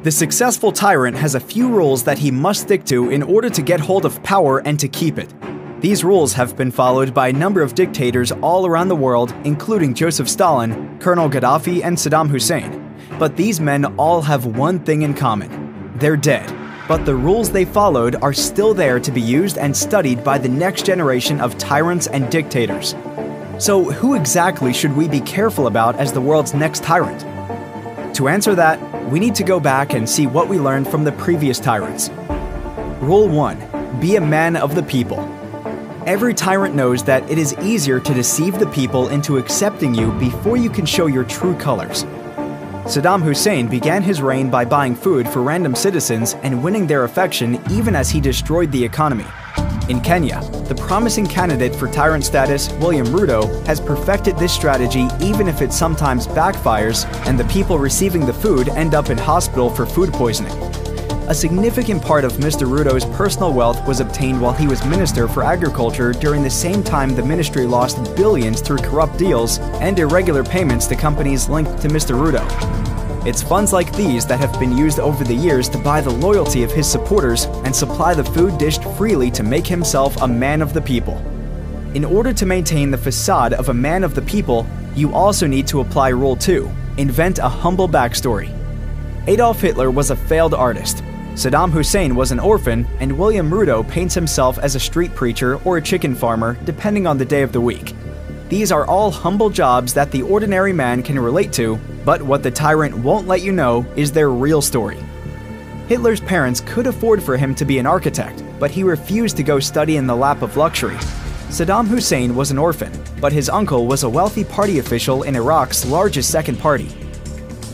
The successful tyrant has a few rules that he must stick to in order to get hold of power and to keep it. These rules have been followed by a number of dictators all around the world, including Joseph Stalin, Colonel Gaddafi, and Saddam Hussein. But these men all have one thing in common: they're dead. But the rules they followed are still there to be used and studied by the next generation of tyrants and dictators. So who exactly should we be careful about as the world's next tyrant? To answer that, we need to go back and see what we learned from the previous tyrants. Rule 1. Be a man of the people. Every tyrant knows that it is easier to deceive the people into accepting you before you can show your true colors. Saddam Hussein began his reign by buying food for random citizens and winning their affection even as he destroyed the economy. In Kenya, the promising candidate for tyrant status, William Ruto, has perfected this strategy even if it sometimes backfires and the people receiving the food end up in hospital for food poisoning. A significant part of Mr. Ruto's personal wealth was obtained while he was Minister for Agriculture during the same time the ministry lost billions through corrupt deals and irregular payments to companies linked to Mr. Ruto. It's funds like these that have been used over the years to buy the loyalty of his supporters and supply the food dished freely to make himself a man of the people. In order to maintain the facade of a man of the people, you also need to apply Rule 2, invent a humble backstory. Adolf Hitler was a failed artist. Saddam Hussein was an orphan, and William Ruto paints himself as a street preacher or a chicken farmer, depending on the day of the week. These are all humble jobs that the ordinary man can relate to, but what the tyrant won't let you know is their real story. Hitler's parents could afford for him to be an architect, but he refused to go study in the lap of luxury. Saddam Hussein was an orphan, but his uncle was a wealthy party official in Iraq's largest second party.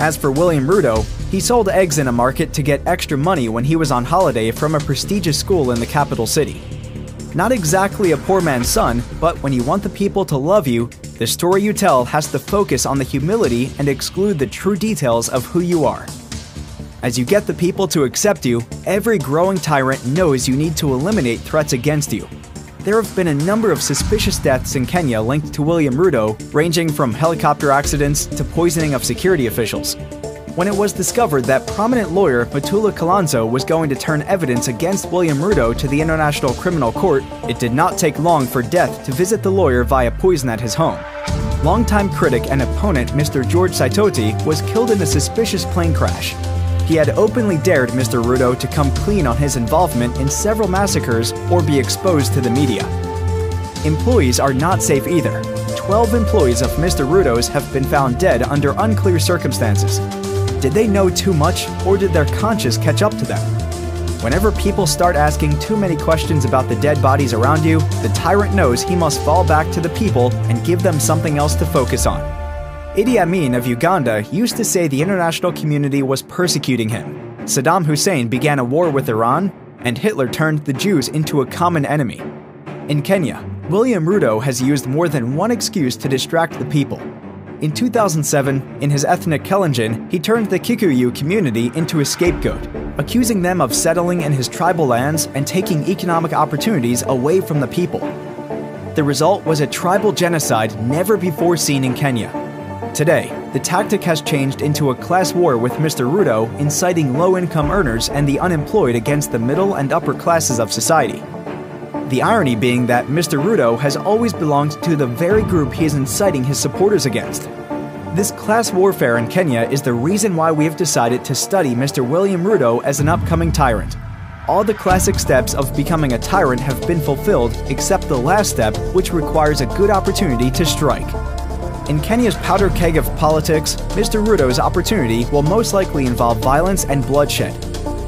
As for William Ruto, he sold eggs in a market to get extra money when he was on holiday from a prestigious school in the capital city. Not exactly a poor man's son, but when you want the people to love you, the story you tell has to focus on the humility and exclude the true details of who you are. As you get the people to accept you, every growing tyrant knows you need to eliminate threats against you. There have been a number of suspicious deaths in Kenya linked to William Ruto, ranging from helicopter accidents to poisoning of security officials. When it was discovered that prominent lawyer Mutula Kilonzo was going to turn evidence against William Ruto to the International Criminal Court, it did not take long for death to visit the lawyer via poison at his home. Longtime critic and opponent Mr. George Saitoti was killed in a suspicious plane crash. He had openly dared Mr. Ruto to come clean on his involvement in several massacres or be exposed to the media. Employees are not safe either. 12 employees of Mr. Ruto's have been found dead under unclear circumstances. Did they know too much, or did their conscience catch up to them? Whenever people start asking too many questions about the dead bodies around you, the tyrant knows he must fall back to the people and give them something else to focus on. Idi Amin of Uganda used to say the international community was persecuting him. Saddam Hussein began a war with Iran, and Hitler turned the Jews into a common enemy. In Kenya, William Ruto has used more than one excuse to distract the people. In 2007, in his ethnic Kalenjin, he turned the Kikuyu community into a scapegoat, accusing them of settling in his tribal lands and taking economic opportunities away from the people. The result was a tribal genocide never before seen in Kenya. Today, the tactic has changed into a class war with Mr. Ruto inciting low-income earners and the unemployed against the middle and upper classes of society. The irony being that Mr. Ruto has always belonged to the very group he is inciting his supporters against. This class warfare in Kenya is the reason why we have decided to study Mr. William Ruto as an upcoming tyrant. All the classic steps of becoming a tyrant have been fulfilled except the last step, which requires a good opportunity to strike. In Kenya's powder keg of politics, Mr. Ruto's opportunity will most likely involve violence and bloodshed.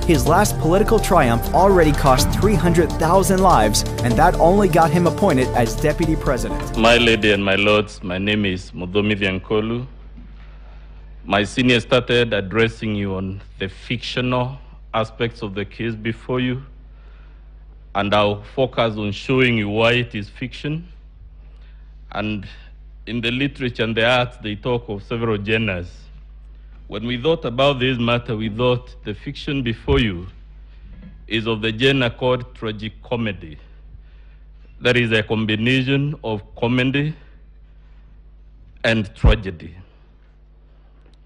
His last political triumph already cost 300,000 lives, and that only got him appointed as deputy president. My lady and my lords, my name is Mudomi Viankolu. My senior started addressing you on the fictional aspects of the case before you, and I'll focus on showing you why it is fiction. And in the literature and the arts, they talk of several genres. When we thought about this matter, we thought the fiction before you is of the genre called tragicomedy. That is a combination of comedy and tragedy.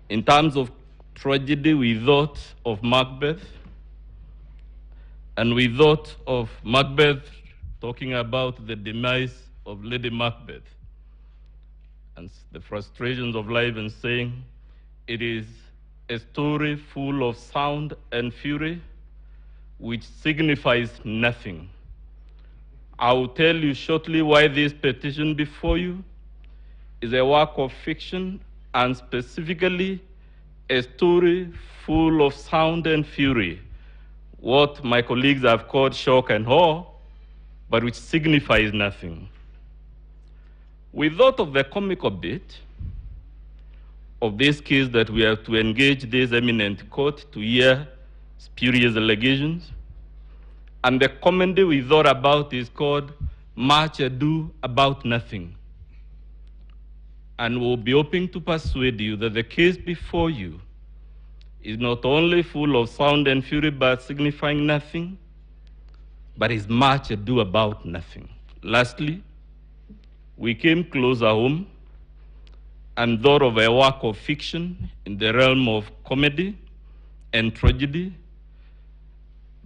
In terms of tragedy, we thought of Macbeth, and we thought of Macbeth talking about the demise of Lady Macbeth and the frustrations of life, and saying it is a story full of sound and fury which signifies nothing. I will tell you shortly why this petition before you is a work of fiction, and specifically a story full of sound and fury, what my colleagues have called shock and horror, but which signifies nothing. We thought of the comical bit of this case, that we have to engage this eminent court to hear spurious allegations. And the comedy we thought about is called Much Ado About Nothing. And we'll be hoping to persuade you that the case before you is not only full of sound and fury but signifying nothing, but is much ado about nothing. Lastly, we came closer home and thought of a work of fiction in the realm of comedy and tragedy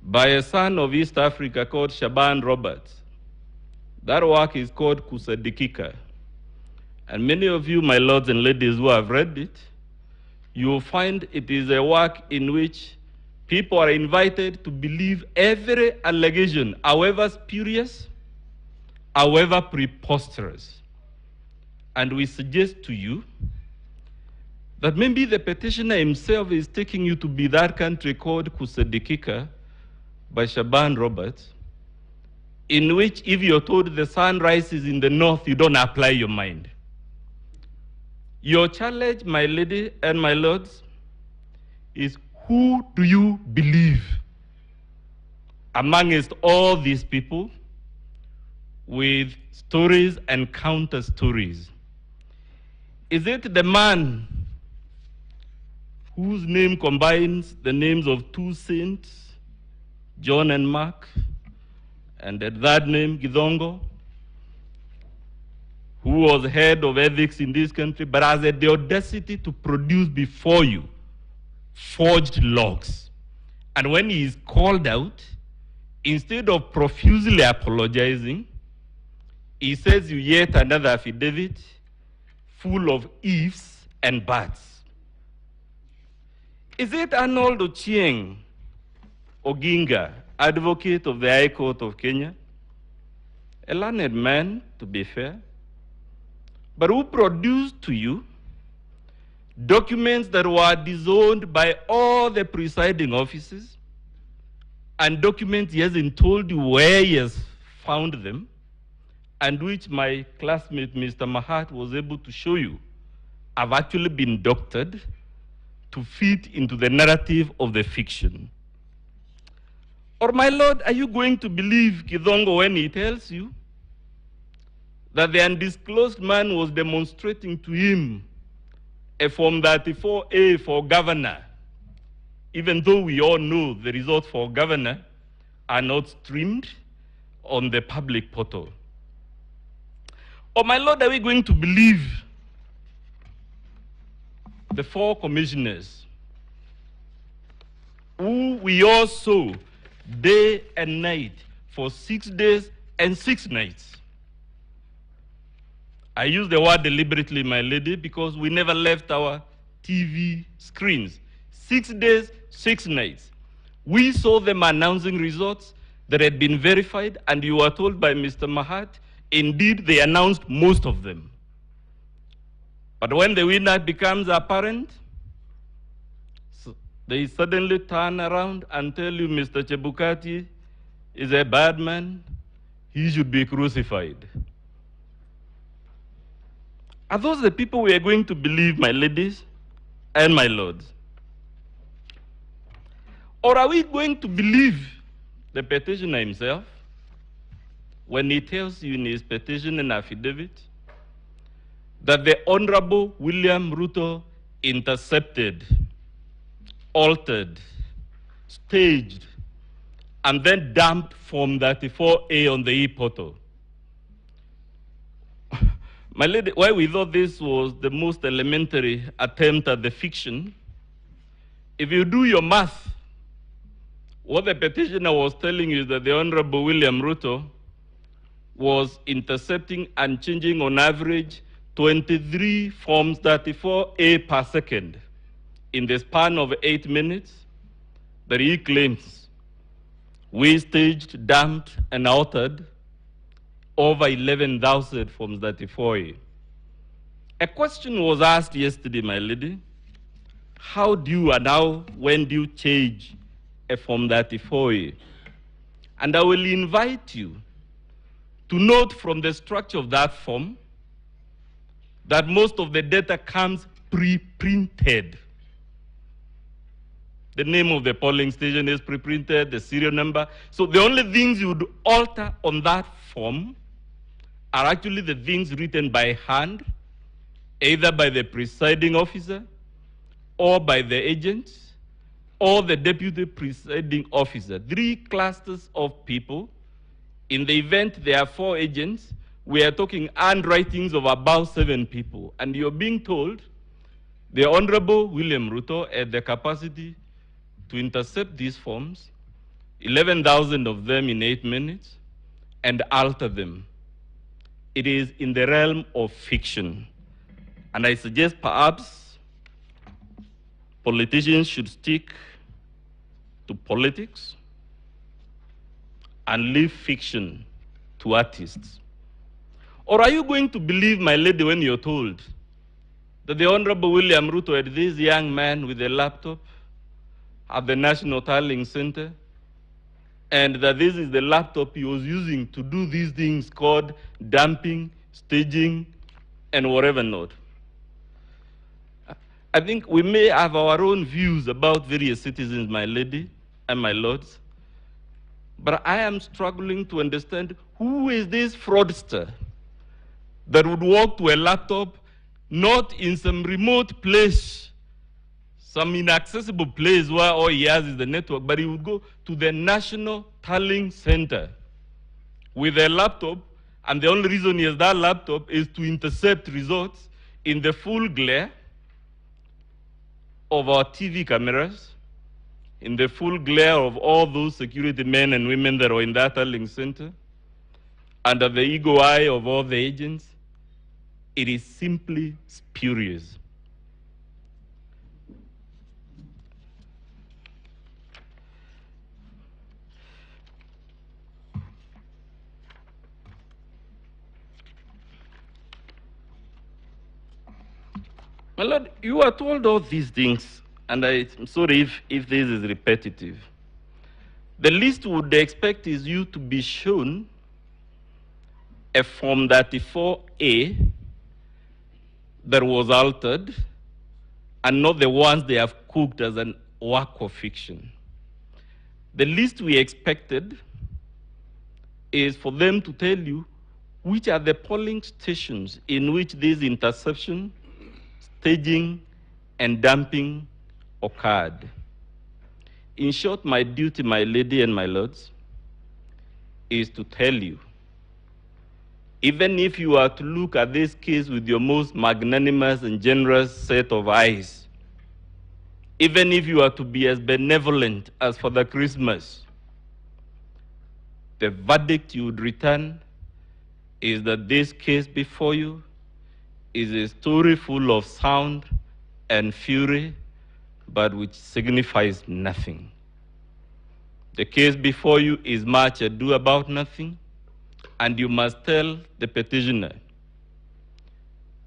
by a son of East Africa called Shaban Roberts. That work is called Kusadikika. And many of you, my lords and ladies who have read it, you will find it is a work in which people are invited to believe every allegation, however spurious, however preposterous. And we suggest to you that maybe the petitioner himself is taking you to be that country called Kusadikika by Shaban Roberts, in which if you're told the sun rises in the north, you don't apply your mind. Your challenge, my lady and my lords, is who do you believe amongst all these people with stories and counter stories? Is it the man whose name combines the names of two saints, John and Mark, and the third name, Githongo, who was head of ethics in this country, but has the audacity to produce before you forged logs? And when he is called out, instead of profusely apologizing, he says you yet another affidavit full of ifs and buts. Is it Arnold Ochieng Oginga, advocate of the High Court of Kenya, a learned man, to be fair, but who produced to you documents that were disowned by all the presiding officers, and documents he hasn't told you where he has found them, and which my classmate Mr. Mahat was able to show you have actually been doctored to fit into the narrative of the fiction? Or, my lord, are you going to believe Githongo when he tells you that the undisclosed man was demonstrating to him a Form 34A for governor, even though we all know the results for governor are not streamed on the public portal? Or, my lord, are we going to believe the four commissioners who we all saw day and night for 6 days and 6 nights? I use the word deliberately, my lady, because we never left our TV screens. 6 days, 6 nights. We saw them announcing results that had been verified, and you were told by Mr. Mahat, indeed, they announced most of them. But when the winner becomes apparent, they suddenly turn around and tell you Mr. Chebukati is a bad man, he should be crucified. Are those the people we are going to believe, my ladies and my lords? Or are we going to believe the petitioner himself when he tells you in his petition and affidavit that the Honorable William Ruto intercepted, altered, staged, and then dumped Form 34A on the e-portal? My lady, why we thought this was the most elementary attempt at the fiction If you do your math, what the petitioner was telling you is that the Honorable William Ruto was intercepting and changing on average 23 forms 34A per second in the span of 8 minutes that he claims we staged, dumped, and altered over 11,000 forms 34A. A question was asked yesterday, my lady. How do you and when do you change a form 34A? And I will invite you to note from the structure of that form that most of the data comes pre-printed. The name of the polling station is pre-printed, the serial number. So the only things you would alter on that form are actually the things written by hand, either by the presiding officer, or by the agents, or the deputy presiding officer. 3 clusters of people. In the event there are 4 agents, we are talking handwritings of about 7 people. And you're being told the Honorable William Ruto had the capacity to intercept these forms, 11,000 of them in 8 minutes, and alter them. It is in the realm of fiction. And I suggest perhaps politicians should stick to politics and leave fiction to artists. Or are you going to believe, my lady, when you're told that the Honorable William Ruto had this young man with a laptop at the National Tallying Center, and that this is the laptop he was using to do these things called dumping, staging, and whatever not? I think we may have our own views about various citizens, my lady and my lords, but I am struggling to understand who is this fraudster that would walk to a laptop not in some remote place, some inaccessible place where all he has is the network, but he would go to the National Tallying Center with a laptop, and the only reason he has that laptop is to intercept results in the full glare of our TV cameras, in the full glare of all those security men and women that are in that tallying center, under the eagle eye of all the agents. It is simply spurious. My Lord, you are told all these things, and I'm sorry if this is repetitive. The least we would expect is you to be shown a Form 34A that was altered, and not the ones they have cooked as a work of fiction. The least we expected is for them to tell you which are the polling stations in which this interception, staging, and dumping occurred. In short, my duty, my lady and my lords, is to tell you, even if you are to look at this case with your most magnanimous and generous set of eyes, even if you are to be as benevolent as Father Christmas, the verdict you would return is that this case before you is a story full of sound and fury, but which signifies nothing. The case before you is much ado about nothing, and you must tell the petitioner,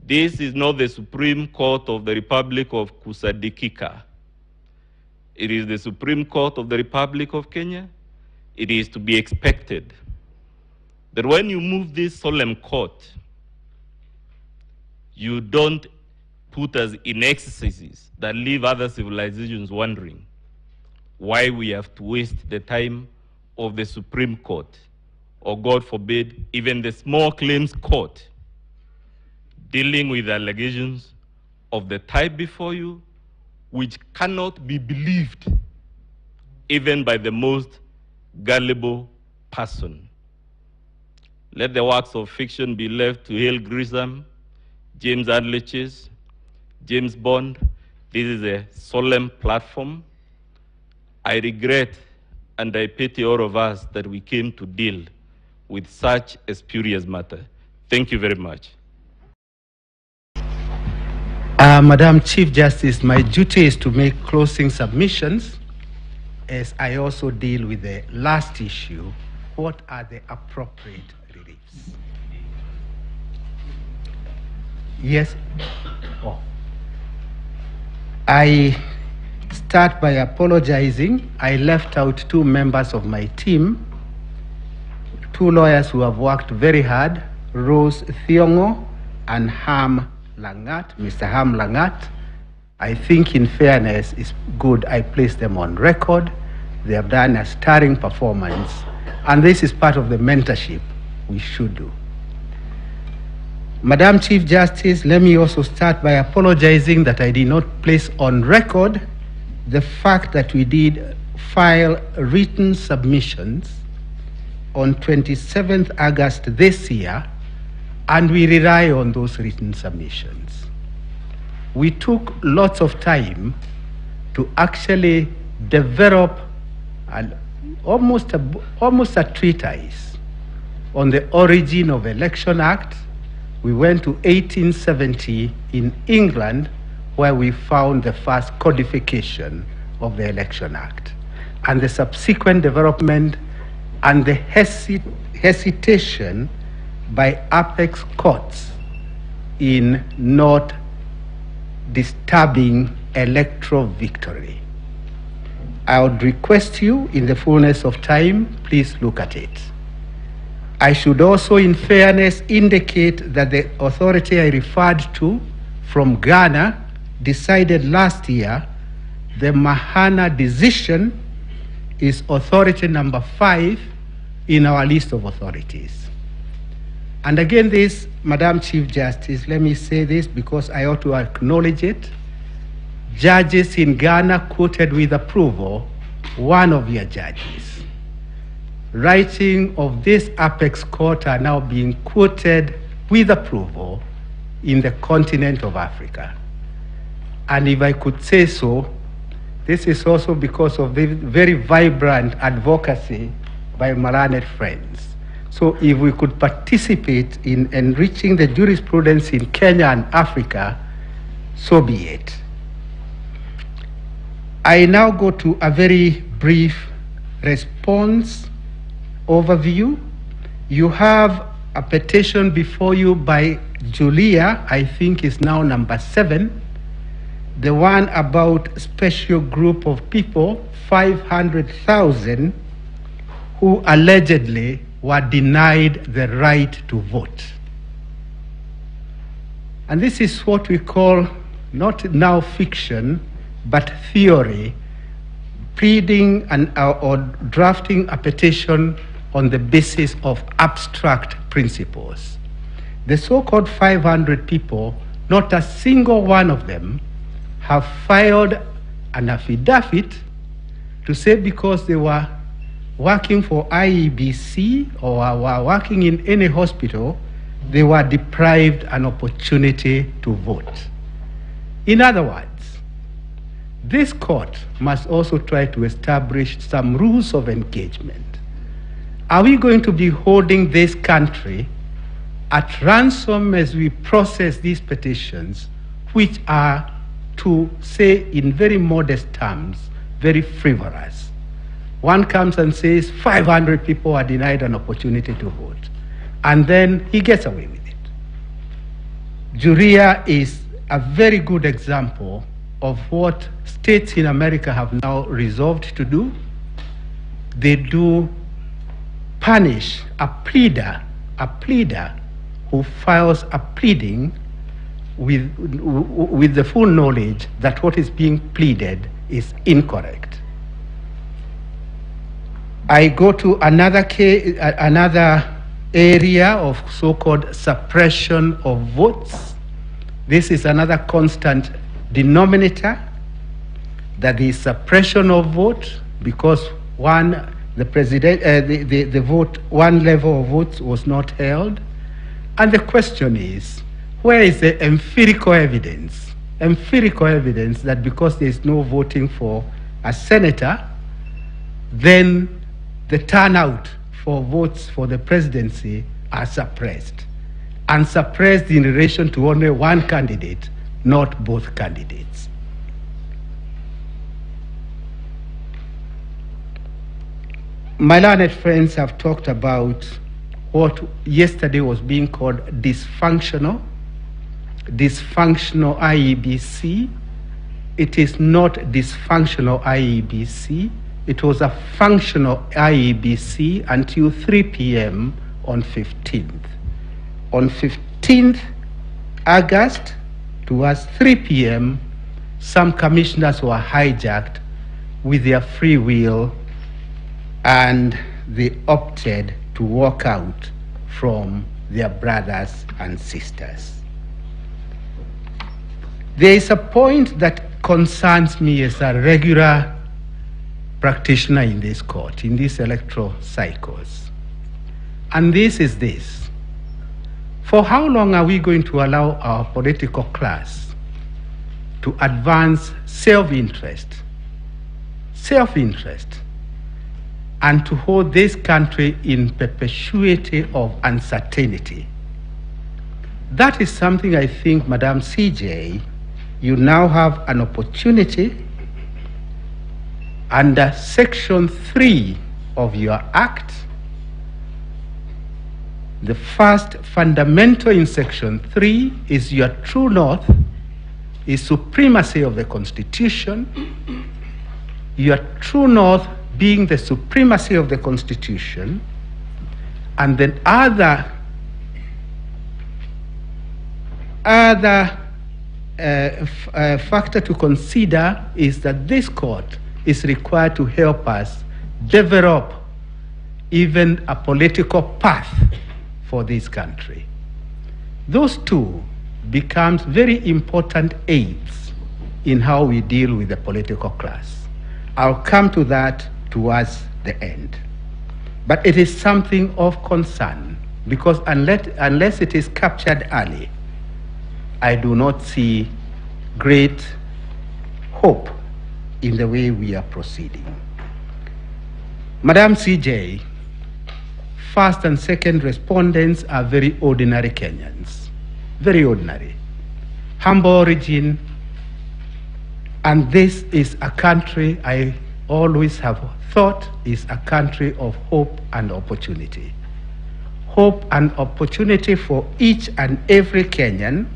this is not the Supreme Court of the Republic of Kusadikika. It is the Supreme Court of the Republic of Kenya. It is to be expected that when you move this solemn court, you don't put us in exercises that leave other civilizations wondering why we have to waste the time of the Supreme Court, or God forbid, even the small claims court, dealing with allegations of the type before you, which cannot be believed even by the most gullible person. Let the works of fiction be left to Hale Grissom, James Adliches, James Bond, This is a solemn platform. I regret and I pity all of us that we came to deal with such a spurious matter. Thank you very much. Madam Chief Justice, my duty is to make closing submissions as I also deal with the last issue. What are the appropriate reliefs? Yes. Oh. I start by apologizing. I left out two members of my team, two lawyers who have worked very hard, Rose Thiongo and Ham Langat, Mr. Ham Langat. I think in fairness, it's good I place them on record. They have done a stirring performance, and this is part of the mentorship we should do. Madam Chief Justice, let me also start by apologizing that I did not place on record the fact that we did file written submissions on 27th August this year, and we rely on those written submissions. We took lots of time to actually develop almost a treatise on the origin of Election Act. We went to 1870 in England, where we found the first codification of the Election Act, and the subsequent development and the hesitation by apex courts in not disturbing electoral victory. I would request you, in the fullness of time, please look at it. I should also, in fairness, indicate that the authority I referred to from Ghana decided last year the Mahana decision is authority number 5 in our list of authorities. And again, this, Madam Chief Justice, let me say this because I ought to acknowledge it. Judges in Ghana quoted with approval one of your judges. Writing of this apex court are now being quoted with approval in the continent of Africa. And if I could say so, this is also because of the very vibrant advocacy by my learned friends. So if we could participate in enriching the jurisprudence in Kenya and Africa, so be it. I now go to a very brief response overview. You have a petition before you by Julia, I think is now number 7, the one about special group of people, 500,000, who allegedly were denied the right to vote. And this is what we call not now fiction, but theory, pleading and or drafting a petition on the basis of abstract principles. The so-called 500 people, not a single one of them have filed an affidavit to say because they were working for IEBC or were working in any hospital, they were deprived an opportunity to vote. In other words, this court must also try to establish some rules of engagement. Are we going to be holding this country at ransom as we process these petitions, which are, to say in very modest terms, very frivolous? One comes and says 500 people are denied an opportunity to vote, and then he gets away with it. Juria is a very good example of what states in America have now resolved to do. They do punish a pleader who files a pleading with the full knowledge that what is being pleaded is incorrect. I go to another area of so-called suppression of votes. This is another constant denominator, that is suppression of vote because one level of votes was not held. And the question is, where is the empirical evidence empirical evidence that because there is no voting for a senator, then the turnout for votes for the presidency are suppressed, and suppressed in relation to only one candidate, not both candidates. My learned friends have talked about what yesterday was being called dysfunctional IEBC. It is not dysfunctional IEBC. It was a functional IEBC until 3 p.m. on 15th. On 15th August, towards 3 p.m., some commissioners were hijacked with their free will, and they opted to walk out from their brothers and sisters. There is a point that concerns me as a regular practitioner in this court, in these electoral cycles. And this is this. For how long are we going to allow our political class to advance self-interest, and to hold this country in perpetuity of uncertainty? That is something I think, Madam CJ, you now have an opportunity under Section 3 of your Act. The first fundamental in Section 3 is your true north, is supremacy of the Constitution. Your true north being the supremacy of the Constitution, and then other factor to consider is that this court is required to help us develop even a political path for this country. Those two becomes very important aids in how we deal with the political class. I'll come to that towards the end. But it is something of concern, because unless it is captured early, I do not see great hope in the way we are proceeding. Madam CJ, first and second respondents are very ordinary Kenyans, very ordinary, humble origin, and this is a country I always have thought is a country of hope and opportunity. Hope and opportunity for each and every Kenyan.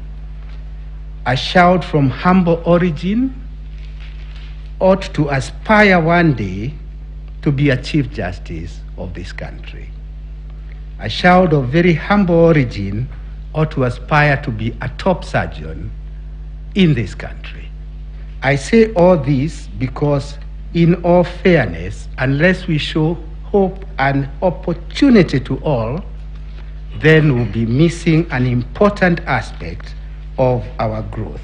A child from humble origin ought to aspire one day to be a Chief Justice of this country. A child of very humble origin ought to aspire to be a top surgeon in this country. I say all this because, in all fairness, unless we show hope and opportunity to all, then we'll be missing an important aspect of our growth.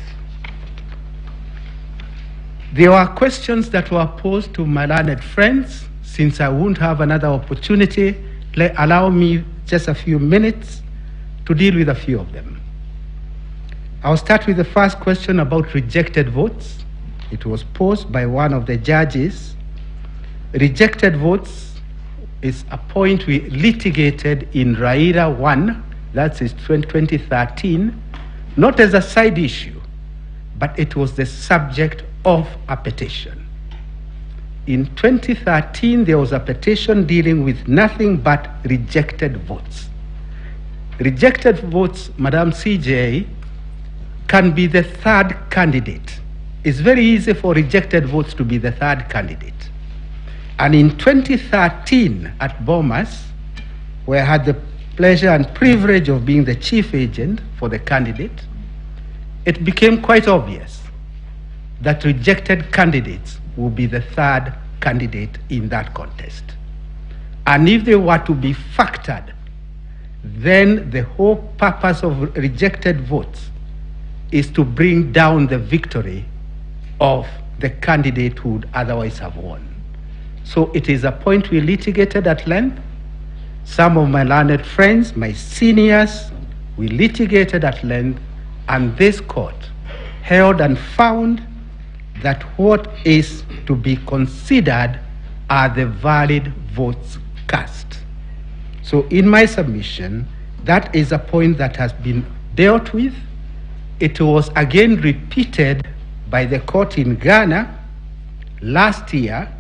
There were questions that were posed to my learned friends. Since I won't have another opportunity, allow me just a few minutes to deal with a few of them. I'll start with the first question about rejected votes. It was posed by one of the judges. Rejected votes is a point we litigated in Raila 1, that's 2013, not as a side issue, but it was the subject of a petition. In 2013, there was a petition dealing with nothing but rejected votes. Rejected votes, Madam CJ, can be the third candidate. It's very easy for rejected votes to be the third candidate. And in 2013 at Bomas, where I had the pleasure and privilege of being the chief agent for the candidate, it became quite obvious that rejected candidates will be the third candidate in that contest. And if they were to be factored, then the whole purpose of rejected votes is to bring down the victory of the candidate who would otherwise have won. So it is a point we litigated at length. Some of my learned friends, my seniors, we litigated at length, and this court held and found that what is to be considered are the valid votes cast. So in my submission, that is a point that has been dealt with. It was again repeated by the court in Ghana. Last year,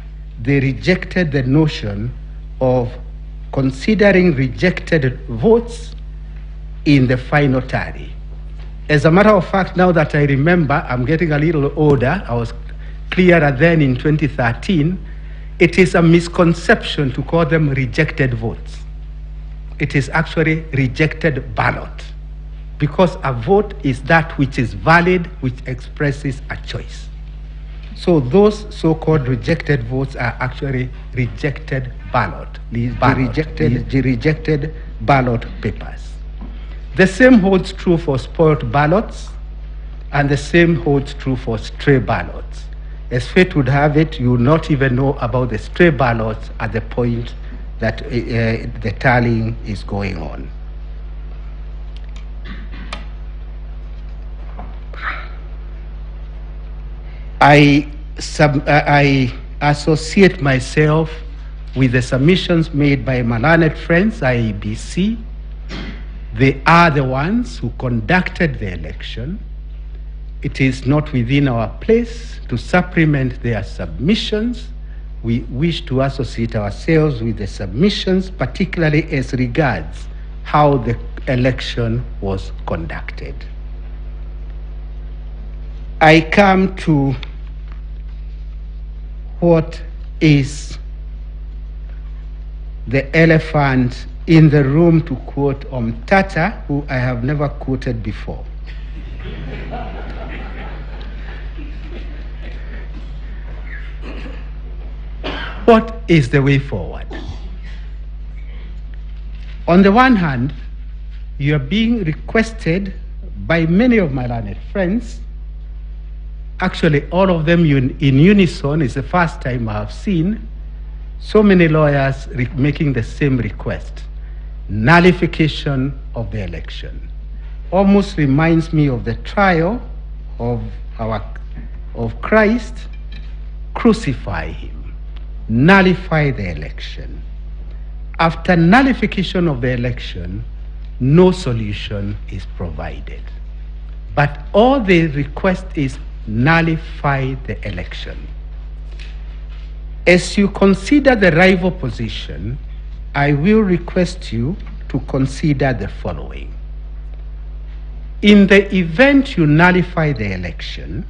they rejected the notion of considering rejected votes in the final tally. As a matter of fact, now that I remember, I'm getting a little older, I was clearer then in 2013, it is a misconception to call them rejected votes. It is actually rejected ballot, because a vote is that which is valid, which expresses a choice. So those so-called rejected votes are actually rejected ballot, the rejected ballot papers. The same holds true for spoiled ballots, and the same holds true for stray ballots. As fate would have it, you will not even know about the stray ballots at the point that the tallying is going on. I associate myself with the submissions made by my learned friends, IEBC. They are the ones who conducted the election. It is not within our place to supplement their submissions. We wish to associate ourselves with the submissions, particularly as regards how the election was conducted. I come to what is the elephant in the room, to quote Tata, who I have never quoted before. What is the way forward? On the one hand, you are being requested by many of my learned friends, actually all of them in unison. It's the first time I have seen so many lawyers making the same request: nullification of the election. Almost reminds me of the trial of Christ. Crucify him, nullify the election. After nullification of the election, no solution is provided. But all they request is nullify the election. As you consider the rival position, I will request you to consider the following. In the event you nullify the election,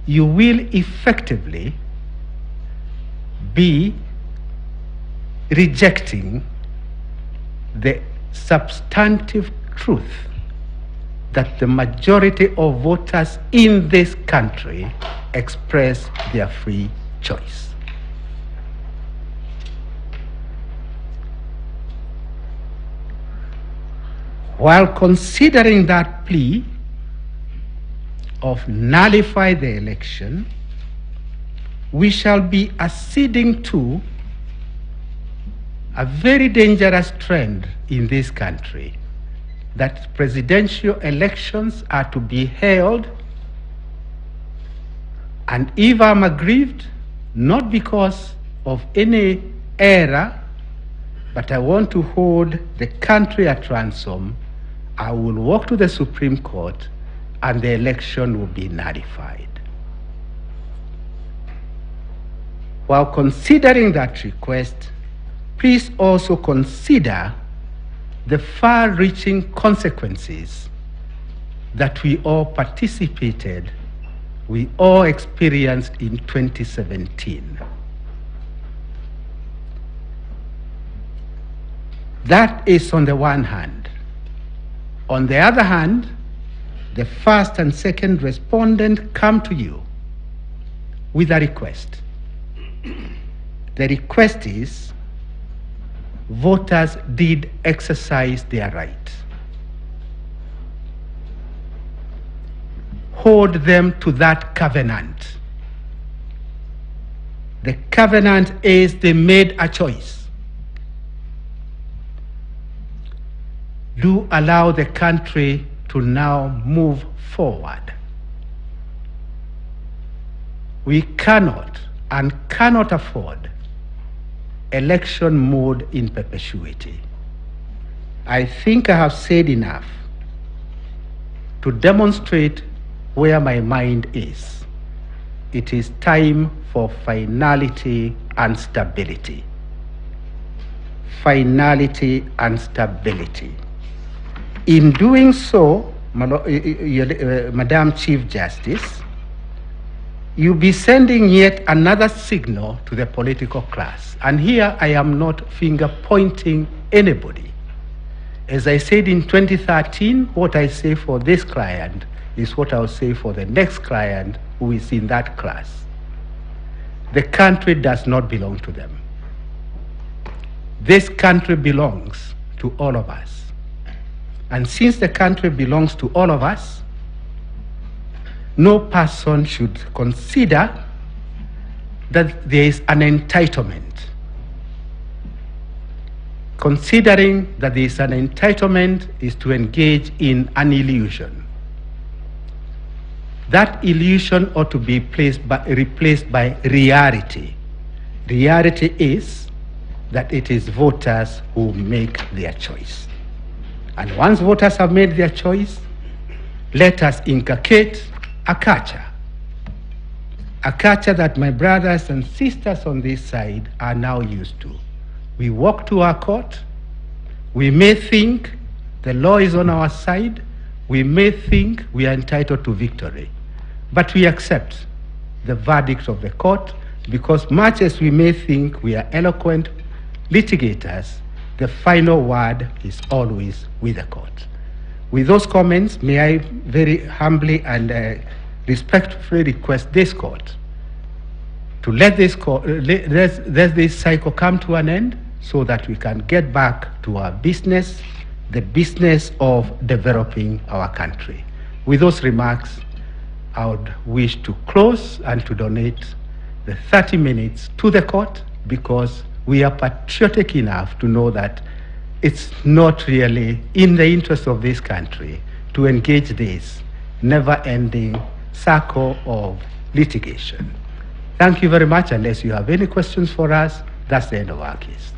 you will effectively be rejecting the substantive truth that the majority of voters in this country express their free choice. While considering that plea of nullify the election, we shall be acceding to a very dangerous trend in this country, that presidential elections are to be held, and if I'm aggrieved, not because of any error, but I want to hold the country at ransom, I will walk to the Supreme Court and the election will be nullified. While considering that request, please also consider the far-reaching consequences that we all participated, we all experienced in 2017. That is on the one hand. On the other hand, the first and second respondent come to you with a request. The request is, voters did exercise their right. Hold them to that covenant. The covenant is they made a choice. Do allow the country to now move forward. We cannot and cannot afford election mode in perpetuity. I think I have said enough to demonstrate where my mind is. It is time for finality and stability. Finality and stability. In doing so, Madam Chief Justice, you'll be sending yet another signal to the political class. And here I am not finger pointing anybody. As I said in 2013, what I say for this client is what I'll say for the next client who is in that class. The country does not belong to them. This country belongs to all of us. And since the country belongs to all of us, no person should consider that there is an entitlement. Considering that there is an entitlement is to engage in an illusion. That illusion ought to be replaced by reality. Reality is that it is voters who make their choice. And once voters have made their choice, let us inculcate a culture that my brothers and sisters on this side are now used to. We walk to our court. We may think the law is on our side. We may think we are entitled to victory. But we accept the verdict of the court because much as we may think we are eloquent litigators, the final word is always with the court. With those comments, may I very humbly and respectfully request this court to let this cycle come to an end so that we can get back to our business, the business of developing our country. With those remarks, I would wish to close and to donate the 30 minutes to the court because we are patriotic enough to know that it's not really in the interest of this country to engage this never-ending circle of litigation. Thank you very much. Unless you have any questions for us, that's the end of our case.